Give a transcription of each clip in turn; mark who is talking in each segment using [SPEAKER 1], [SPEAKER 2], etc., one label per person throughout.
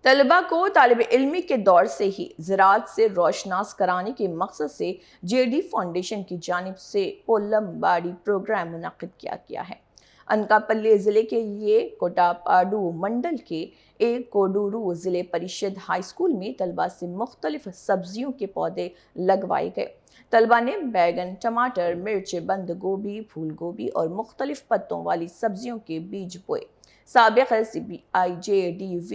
[SPEAKER 1] तलबा को तालिब इल्मी के दौर से ही ज़राअत से रोशनास कराने के मकसद से जेडी फाउंडेशन की जानिब से पोलमबाड़ी प्रोग्राम मुनक़िद किया गया है। अनकापल्ली ज़िले के लिए कोटापाडू मंडल के एक कोडूरू ज़िले परिषद हाई स्कूल में तलबा से मुख्तलिफ सब्जियों के पौधे लगवाए गए। तलबा ने बैगन, टमाटर, मिर्च, बंद गोभी, फूल गोभी और मुख्तलिफ पत्तों वाली सब्जियों के बीज बोए। साबिक़ CBIJDV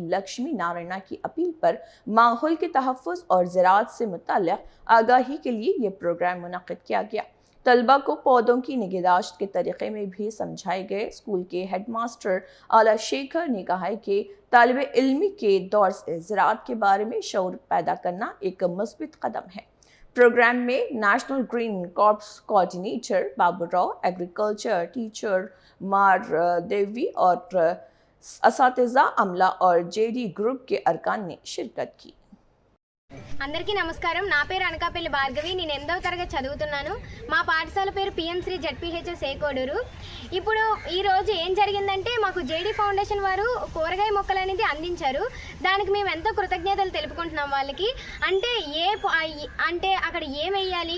[SPEAKER 1] लक्ष्मी नारायणा की अपील पर माहौल के तहफ़्फ़ुज़ और ज़राअत से मुताल्लिक़ आगाही के लिए ये प्रोग्राम मुनक़िद किया गया। तलबा को पौधों की निगहदाश्त के तरीक़े में भी समझाए गए। स्कूल के हेड मास्टर आला शेखर ने कहा है कि तालिब इल्मी के दौर से ज़राअत के बारे में शऊर पैदा करना एक मुस्बित कदम है। प्रोग्राम में national green corps coordinator Baburao, agriculture teacher मार देवी और असातिज़ा अमला और जेडी ग्रुप के अरकान ने शिरकत की।
[SPEAKER 2] అందరికీ నమస్కారం। నా పేరు అనకాపల్లి భార్గవి। నేను 8వ తరగతి చదువుతున్నాను। మా పాఠశాల పేరు PM శ్రీ ZPHS కోడూరు। ఇప్పుడు ఈ రోజు ఏం జరిగిందంటే మాకు జేడీ ఫౌండేషన్ వారు కూరగాయ మొక్కలు అనేది అందించారు। దానికి మేము ఎంతో కృతజ్ఞతలు తెలుపుకుంటున్నాం వాళ్ళకి। అంటే అక్కడ ఏం వేయాలి,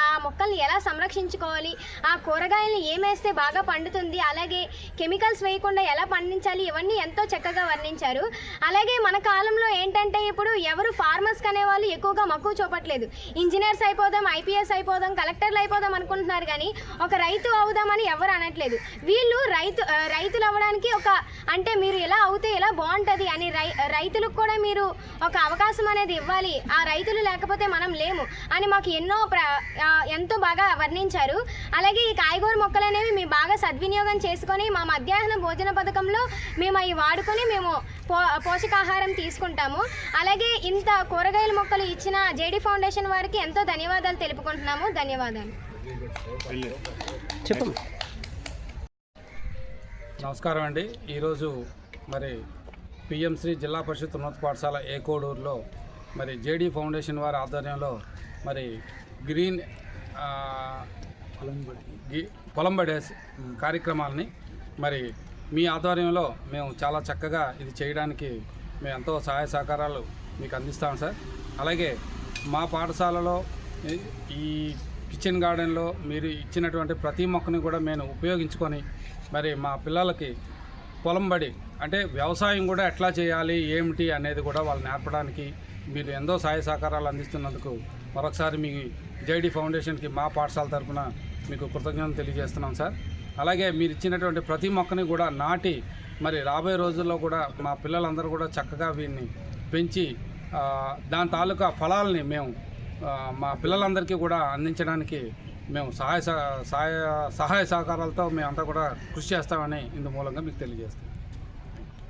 [SPEAKER 2] ఆ మొక్కల్ని ఎలా సంరక్షించుకోవాలి, ఆ కూరగాయల్ని ఏమేస్తే బాగా పండుతుంది, అలాగే కెమికల్స్ వేయకుండా ఎలా పండించాలి, ఇవన్నీ ఎంతో చక్కగా వర్ణించారు। అలాగే మన కాలంలో ఏంటంటే ఇప్పుడు ఎవరు ఫార్మర్స్ అనేవాళ్ళు ఎక్కువగా మక్కువ చూపట్లేదు। ఇంజనీర్స్ అయిపోదాం, IPS అయిపోదాం, కలెక్టర్లు అయిపోదాం అనుకుంటున్నారు కానీ ఒక రైతు అవుదామని ఎవరు అనట్లేదు। వీళ్ళు రైతులు అవ్వడానికి అంటే మీరు ఎలా అవుతే ఎలా బాగుంటుంది అని రైతులకు కూడా మీరు ఒక అవకాశం అనేది ఇవ్వాలి, ఆ రైతులు లేకపోతే మనం లేము అని మాకు ఎంతో బాగా వర్ణించారు। అలాగే ఈ కాయగూర మొక్కలు అనేవి మేము బాగా సద్వినియోగం చేసుకొని మా మధ్యాహ్న భోజన పథకంలో మేము అవి వాడుకొని మేము పోషకాహారం తీసుకుంటాము। అలాగే ఇంత కూరగాయల మొక్కలు ఇచ్చిన జేడీ ఫౌండేషన్ వారికి ఎంతో ధన్యవాదాలు తెలుపుకుంటున్నాము। ధన్యవాదాలు।
[SPEAKER 3] నమస్కారం అండి। ఈరోజు మరి PM శ్రీ జిల్లా పరిషత్ ఉన్నత పాఠశాల కోడూరులో మరి జేడీ ఫౌండేషన్ వారి ఆధ్వర్యంలో మరి గ్రీన్ పొలంబడేస్ కార్యక్రమాలని మరి మీ ఆధ్వర్యంలో మేము చాలా చక్కగా ఇది చేయడానికి మేము ఎంతో సహాయ సహకారాలు మీకు అందిస్తాం సార్। అలాగే మా పాఠశాలలో ఈ కిచెన్ గార్డెన్లో మీరు ఇచ్చినటువంటి ప్రతి మొక్కని కూడా మేము ఉపయోగించుకొని మరి మా పిల్లలకి పొలంబడి అంటే వ్యవసాయం కూడా ఎట్లా చేయాలి ఏమిటి అనేది కూడా వాళ్ళు నేర్పడానికి మీరు ఎంతో సహాయ సహకారాలు అందిస్తున్నందుకు మరొకసారి మీ జేడీ ఫౌండేషన్కి మా పాఠశాల తరఫున మీకు కృతజ్ఞతలు తెలియజేస్తున్నాం సార్। అలాగే మీరు ఇచ్చినటువంటి ప్రతి మొక్కని కూడా నాటి మరి రాబోయే రోజుల్లో కూడా మా పిల్లలందరూ కూడా చక్కగా వీటిని పెంచి దాని తాలూకా ఫలాలని మేము మా పిల్లలందరికీ కూడా అందించడానికి మేము సహాయ సహకారాలతో మేమంతా కూడా కృషి చేస్తామని ఇందు మూలంగా మీకు తెలియజేస్తాం।